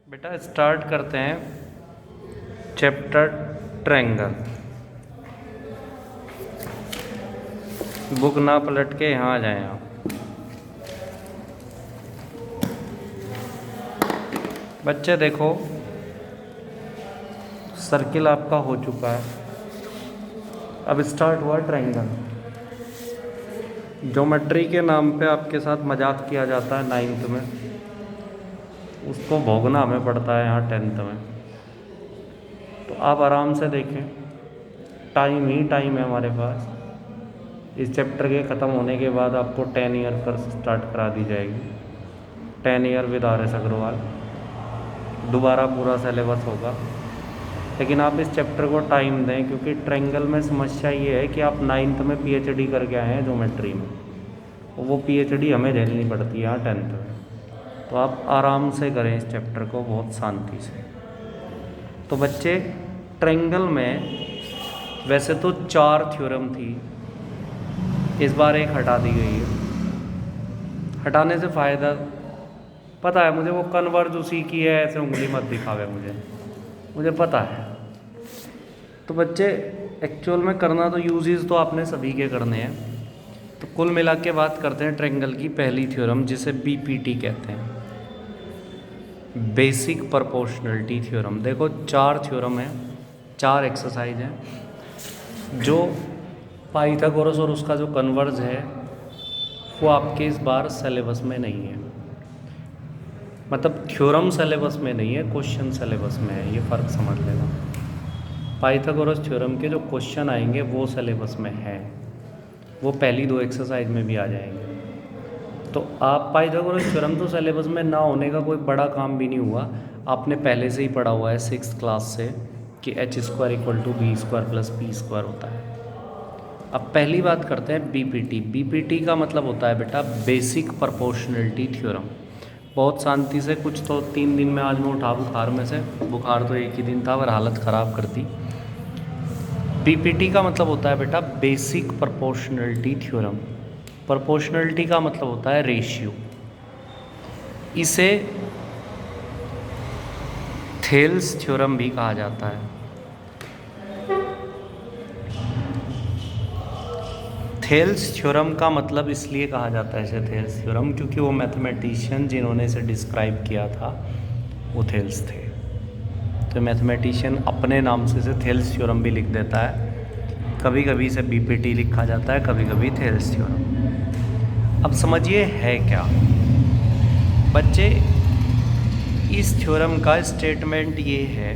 बेटा स्टार्ट करते हैं चैप्टर ट्रायंगल। बुक ना पलट के यहाँ आ जाएं आप। बच्चे देखो, सर्किल आपका हो चुका है। अब स्टार्ट हुआ ट्रायंगल। ज्योमेट्री के नाम पे आपके साथ मजाक किया जाता है 9th में, उसको भोगना हमें पड़ता है यहाँ 10th में। तो आप आराम से देखें, टाइम ही टाइम है हमारे पास। इस चैप्टर के ख़त्म होने के बाद आपको 10 ईयर पर स्टार्ट करा दी जाएगी। 10 ईयर विद RS अग्रवाल, दोबारा पूरा सिलेबस होगा। लेकिन आप इस चैप्टर को टाइम दें, क्योंकि ट्रायंगल में समस्या ये है कि आप 9th में PhD करके आए हैं ज्योमेट्री में, वो PhD हमें झेलनी पड़ती है यहाँ 10th में। तो आप आराम से करें इस चैप्टर को, बहुत शांति से। तो बच्चे, ट्रायंगल में वैसे तो 4 थ्योरम थी, इस बार एक हटा दी गई है। हटाने से फ़ायदा पता है मुझे, वो कन्वर्ज उसी की है, ऐसे उंगली मत दिखावे मुझे पता है। तो बच्चे एक्चुअल में करना तो यूजेस तो आपने सभी के करने हैं। तो कुल मिला के बात करते हैं ट्रायंगल की पहली थ्योरम, जिसे BPT कहते हैं, बेसिक प्रोपोर्शनलिटी थ्योरम। देखो 4 थ्योरम है, 4 एक्सरसाइज हैं। जो पाइथागोरस और उसका जो कन्वर्ज है वो आपके इस बार सिलेबस में नहीं है। मतलब थ्योरम सिलेबस में नहीं है, क्वेश्चन सिलेबस में है, ये फ़र्क समझ लेना। पाइथागोरस थ्योरम के जो क्वेश्चन आएंगे वो सिलेबस में है, वो पहली 2 एक्सरसाइज में भी आ जाएंगे। तो आप पाइथागोरस थ्योरम तो सिलेबस में ना होने का कोई बड़ा काम भी नहीं हुआ, आपने पहले से ही पढ़ा हुआ है 6th क्लास से कि h² = b² + p² होता है। अब पहली बात करते हैं BPT। BPT का मतलब होता है बेटा बेसिक प्रोपोर्शनलिटी थ्योरम। बहुत शांति से, कुछ तो 3 दिन में आज मैं उठा बुखार में से, बुखार तो एक ही दिन था और हालत ख़राब कर दी। BPT का मतलब होता है बेटा बेसिक प्रोपोर्शनलिटी थ्योरम। प्रोपोर्शनलिटी का मतलब होता है रेशियो। इसे थेल्स थ्योरम भी कहा जाता है। थेल्स थ्योरम का मतलब इसलिए कहा जाता है इसे थेल्स थ्योरम, क्योंकि वो मैथमेटिशियन जिन्होंने इसे डिस्क्राइब किया था वो थेल्स थे। तो मैथमेटिशियन अपने नाम से इसे थेल्स थ्योरम भी लिख देता है। कभी कभी इसे BPT लिखा जाता है, कभी कभी थेल्स थ्योरम। अब समझिए है क्या बच्चे, इस थ्योरम का स्टेटमेंट ये है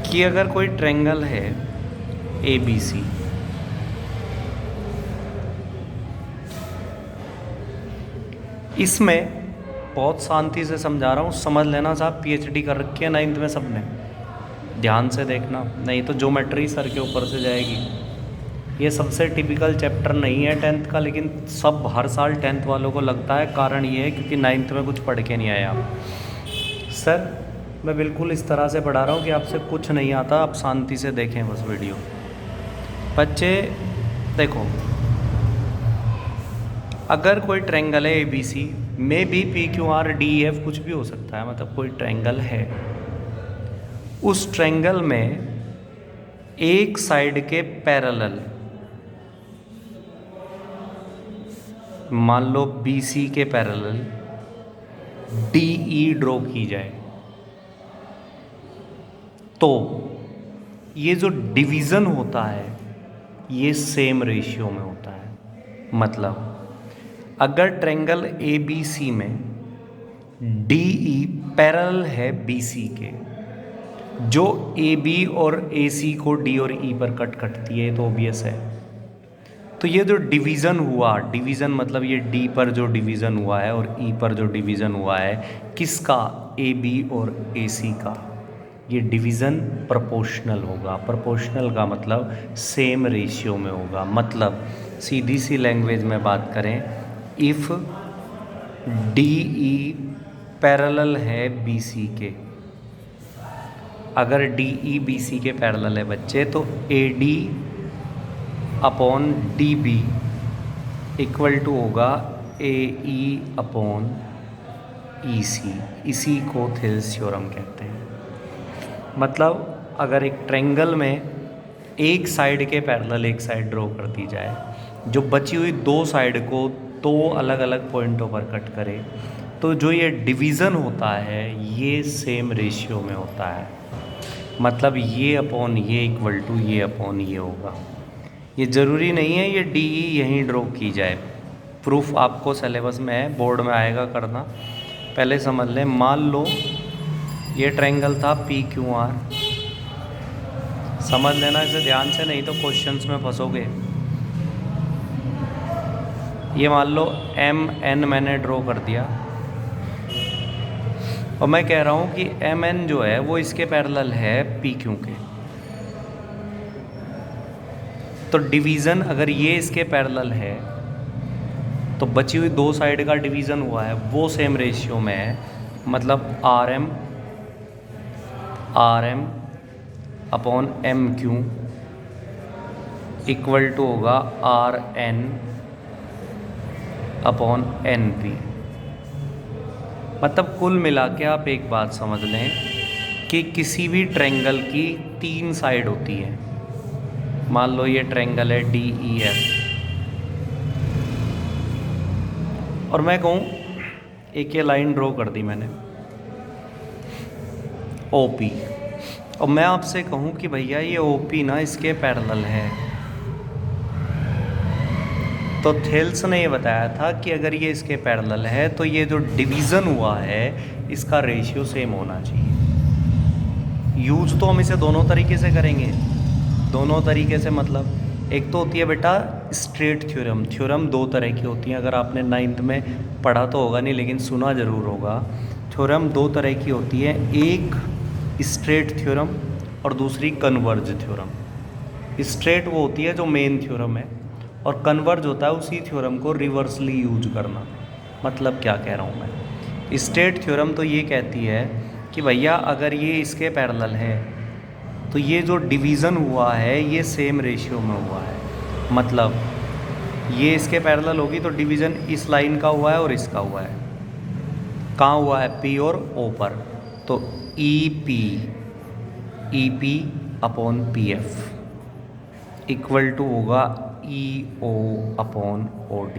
कि अगर कोई ट्रायंगल है ABC, इसमें बहुत शांति से समझा रहा हूँ, समझ लेना साहब। PhD कर रखी है 9th में सबने, ध्यान से देखना, नहीं तो ज्योमेट्री सर के ऊपर से जाएगी। ये सबसे टिपिकल चैप्टर नहीं है 10th का, लेकिन सब हर साल 10th वालों को लगता है। कारण ये है क्योंकि 9th में कुछ पढ़ के नहीं आए आप। सर मैं बिल्कुल इस तरह से पढ़ा रहा हूँ कि आपसे कुछ नहीं आता, आप शांति से देखें बस वीडियो। बच्चे देखो, अगर कोई ट्रायंगल है ABC में भी PQRDEF कुछ भी हो सकता है, मतलब कोई ट्रायंगल है, उस ट्रायंगल में एक साइड के पैरेलल, मान लो BC के पैरेलल DE ड्रॉ की जाए, तो ये जो डिवीज़न होता है ये सेम रेशियो में होता है। मतलब अगर ट्रायंगल ABC में DE पैरेलल है BC के, जो AB और AC को D और E पर कट करती है, तो ऑब्वियस है। तो ये जो डिवीज़न हुआ, डिवीज़न मतलब ये D पर जो डिवीज़न हुआ है और E पर जो डिवीज़न हुआ है, किसका? AB और AC का। ये डिवीज़न प्रोपोर्शनल होगा। प्रोपोर्शनल का मतलब सेम रेशियो में होगा। मतलब सीधी सी लैंग्वेज में बात करें, इफ़ DE पैरेलल है BC के, अगर DE BC के पैरेलल है बच्चे, तो AD upon DB equal to होगा AE अपॉन EC, इसी को थिल्स थ्योरम कहते हैं। मतलब अगर एक ट्रायंगल में एक साइड के पैरेलल एक साइड ड्रॉ कर दी जाए, जो बची हुई दो साइड को दो अलग अलग पॉइंटों पर कट करे, तो जो ये डिवीज़न होता है ये सेम रेशियो में होता है। मतलब ये अपॉन ये इक्वल टू ये अपॉन ये होगा। ये ज़रूरी नहीं है ये DE यहीं ड्रॉ की जाए, प्रूफ आपको सिलेबस में है, बोर्ड में आएगा करना। पहले समझ लें, मान लो ये ट्रायंगल था PQR, समझ लेना इसे ध्यान से, नहीं तो क्वेश्चंस में फंसोगे। ये मान लो MN मैंने ड्रॉ कर दिया और मैं कह रहा हूँ कि MN जो है वो इसके पैरेलल है PQ के। तो डिवीज़न अगर ये इसके पैरेलल है तो बची हुई दो साइड का डिवीज़न हुआ है वो सेम रेशियो में है। मतलब RM upon MQ equal to होगा RN अपॉन NP। मतलब कुल मिला के आप एक बात समझ लें कि किसी भी ट्रायंगल की तीन साइड होती है। मान लो ये ट्रायंगल है DEF और मैं कहूँ एक ये लाइन ड्रॉ कर दी मैंने OP, और मैं आपसे कहूँ कि भैया ये OP ना इसके पैरेलल है, तो थेल्स ने ये बताया था कि अगर ये इसके पैरेलल है तो ये जो डिवीज़न हुआ है इसका रेशियो सेम होना चाहिए। यूज तो हम इसे दोनों तरीके से करेंगे। दोनों तरीके से मतलब एक तो होती है बेटा स्ट्रेट थ्योरम। थ्योरम दो तरह की होती हैं, अगर आपने 9th में पढ़ा तो होगा नहीं लेकिन सुना ज़रूर होगा। थ्योरम दो तरह की होती है, एक स्ट्रेट थ्योरम और दूसरी कन्वर्ज थ्योरम। स्ट्रेट वो होती है जो मेन थ्योरम है, और कन्वर्ज होता है उसी थ्योरम को रिवर्सली यूज करना। मतलब क्या कह रहा हूँ मैं, स्ट्रेट थ्योरम तो ये कहती है कि भैया अगर ये इसके पैरेलल है तो ये जो डिवीज़न हुआ है ये सेम रेशियो में हुआ है। मतलब ये इसके पैरेलल होगी तो डिवीज़न इस लाइन का हुआ है और इसका हुआ है। कहाँ हुआ है? P और O पर। तो EP upon PF equal to होगा EO अपॉन OD।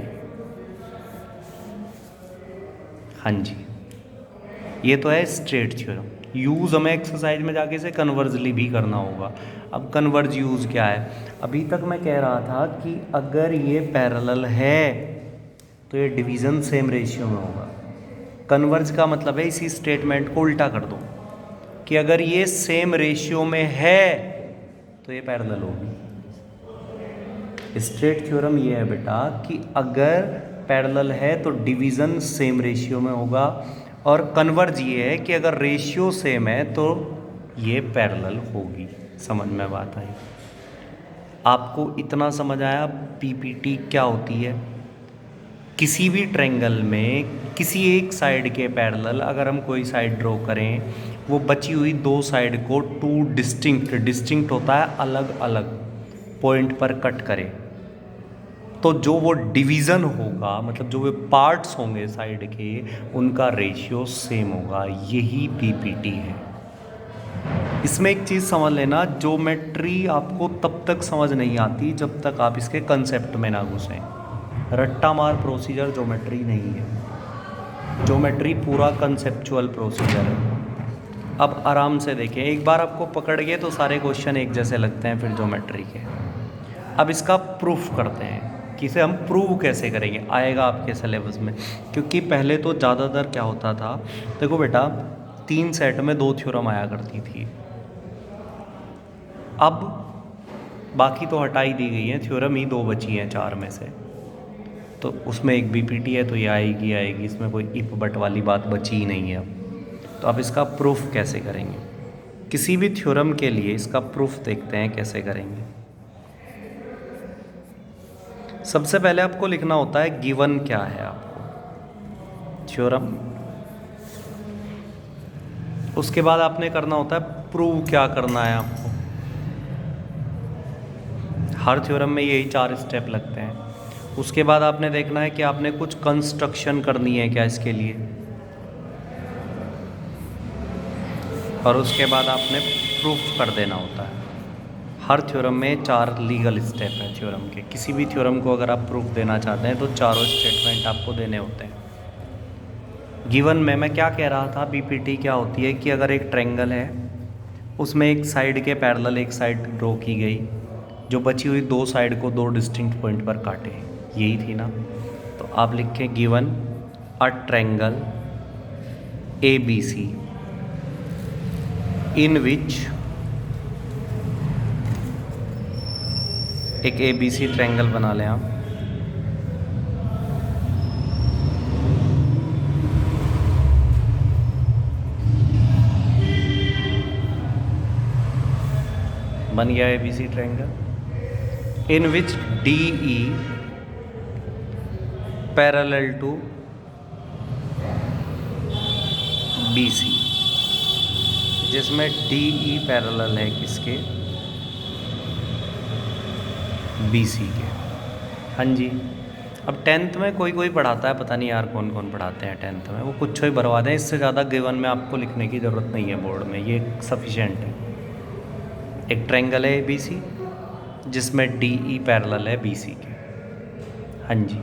हाँ जी, ये तो है स्ट्रेट थ्योरम। यूज़ हमें एक्सरसाइज में जाके इसे कन्वर्जली भी करना होगा। अब कन्वर्ज यूज़ क्या है? अभी तक मैं कह रहा था कि अगर ये पैरेलल है तो ये डिवीज़न सेम रेशियो में होगा। कन्वर्ज का मतलब है इसी स्टेटमेंट को उल्टा कर दो कि अगर ये सेम रेशियो में है तो ये पैरेलल होगी। स्ट्रेट थ्योरम ये है बेटा कि अगर पैरेलल है तो डिवीज़न सेम रेशियो में होगा, और कन्वर्ज ये है कि अगर रेशियो सेम है तो ये पैरेलल होगी। समझ में बात आई? आपको इतना समझ आया PPT क्या होती है? किसी भी ट्रायंगल में किसी एक साइड के पैरेलल अगर हम कोई साइड ड्रॉ करें, वो बची हुई दो साइड को टू डिस्टिंक्ट होता है अलग अलग पॉइंट पर कट करे, तो जो वो डिवीज़न होगा, मतलब जो वो पार्ट्स होंगे साइड के, उनका रेशियो सेम होगा। यही PPT है। इसमें एक चीज़ समझ लेना, ज्योमेट्री आपको तब तक समझ नहीं आती जब तक आप इसके कंसेप्ट में ना घुसें। रट्टा मार प्रोसीजर ज्योमेट्री नहीं है। ज्योमेट्री पूरा कंसेप्चुअल प्रोसीजर है। अब आराम से देखें, एक बार आपको पकड़ गए तो सारे क्वेश्चन एक जैसे लगते हैं फिर ज्योमेट्री के। अब इसका प्रूफ करते हैं कि इसे हम प्रूव कैसे करेंगे, आएगा आपके सिलेबस में। क्योंकि पहले तो ज़्यादातर क्या होता था, देखो बेटा 3 सेट में 2 थ्योरम आया करती थी। अब बाकी तो हटा ही दी गई हैं, थ्योरम ही 2 बची हैं 4 में से। तो उसमें एक BPT है तो ये आएगी, इसमें कोई इफ बट वाली बात बची ही नहीं है अब। तो अब इसका प्रूफ कैसे करेंगे? किसी भी थ्योरम के लिए इसका प्रूफ देखते हैं कैसे करेंगे। सबसे पहले आपको लिखना होता है गिवन क्या है आपको थ्योरम, उसके बाद आपने करना होता है प्रूव क्या करना है आपको। हर थ्योरम में यही 4 स्टेप लगते हैं। उसके बाद आपने देखना है कि आपने कुछ कंस्ट्रक्शन करनी है क्या इसके लिए। और उसके बाद आपने प्रूफ कर देना होता है। हर थ्योरम में 4 लीगल स्टेप हैं थ्योरम के। किसी भी थ्योरम को अगर आप प्रूफ देना चाहते हैं तो चारों स्टेटमेंट आपको देने होते हैं। गिवन में मैं क्या कह रहा था, बीपीटी क्या होती है कि अगर एक ट्रायंगल है, उसमें एक साइड के पैरेलल एक साइड ड्रॉ की गई, जो बची हुई 2 साइड को 2 डिस्टिंक्ट पॉइंट पर काटे, यही थी ना। तो आप लिखें given a triangle ABC in which, एक ABC ट्रायंगल बना लें आप, बन गया ABC triangle, in which DE parallel to BC, जिसमें DE पैरेलल है किसके, BC के। हाँ जी। अब 10th में कोई कोई पढ़ाता है, पता नहीं यार कौन कौन पढ़ाते हैं 10th में, वो कुछ ही भरवा दें, इससे ज़्यादा गिवन में आपको लिखने की ज़रूरत नहीं है बोर्ड में, ये सफिशेंट है। एक ट्रायंगल है ABC जिसमें DE पैरेलल है BC के। हाँ जी।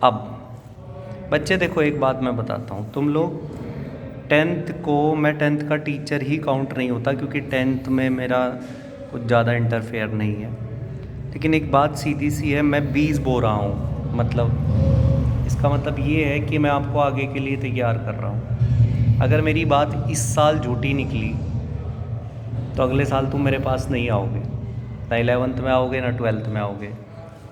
अब बच्चे देखो, एक बात मैं बताता हूँ, तुम लोग 10th को, मैं 10th का टीचर ही काउंट नहीं होता क्योंकि 10th में मेरा कुछ ज़्यादा इंटरफेयर नहीं है, लेकिन एक बात सीधी सी है, मैं 20 बोल रहा हूँ, मतलब इसका मतलब ये है कि मैं आपको आगे के लिए तैयार कर रहा हूँ। अगर मेरी बात इस साल झूठी निकली तो अगले साल तुम मेरे पास नहीं आओगे, ना 11th में आओगे ना 12th में आओगे।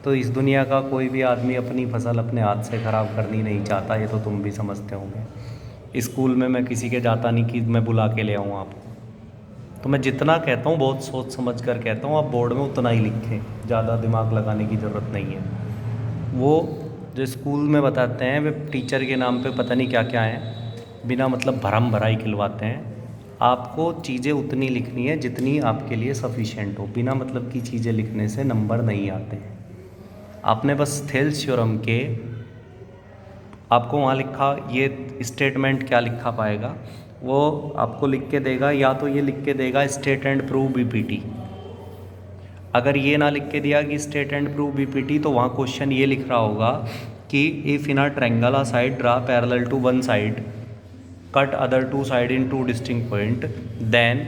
तो इस दुनिया का कोई भी आदमी अपनी फसल अपने हाथ से ख़राब करनी नहीं चाहता, ये तो तुम भी समझते होंगे। स्कूल में मैं किसी के जाता नहीं कि मैं बुला के ले आऊँ आपको, तो मैं जितना कहता हूँ बहुत सोच समझ कर कहता हूँ, आप बोर्ड में उतना ही लिखें, ज़्यादा दिमाग लगाने की ज़रूरत नहीं है। वो जो स्कूल में बताते हैं वे टीचर के नाम पे पता नहीं क्या क्या है, बिना मतलब भरम भराई खिलवाते हैं। आपको चीज़ें उतनी लिखनी है जितनी आपके लिए सफिशिएंट हो, बिना मतलब की चीज़ें लिखने से नंबर नहीं आते हैं। आपने बस थेल्स थ्योरम के, आपको वहाँ लिखा ये स्टेटमेंट क्या लिखा पाएगा, वो आपको लिख के देगा, या तो ये लिख के देगा स्टेट एंड प्रूव बीपीटी। अगर ये ना लिख के दिया कि स्टेट एंड प्रूव बीपीटी, तो वहाँ क्वेश्चन ये लिख रहा होगा कि if in a triangle a side draw parallel to one side, cut other 2 side इन 2 डिस्टिंक्ट पॉइंट, देन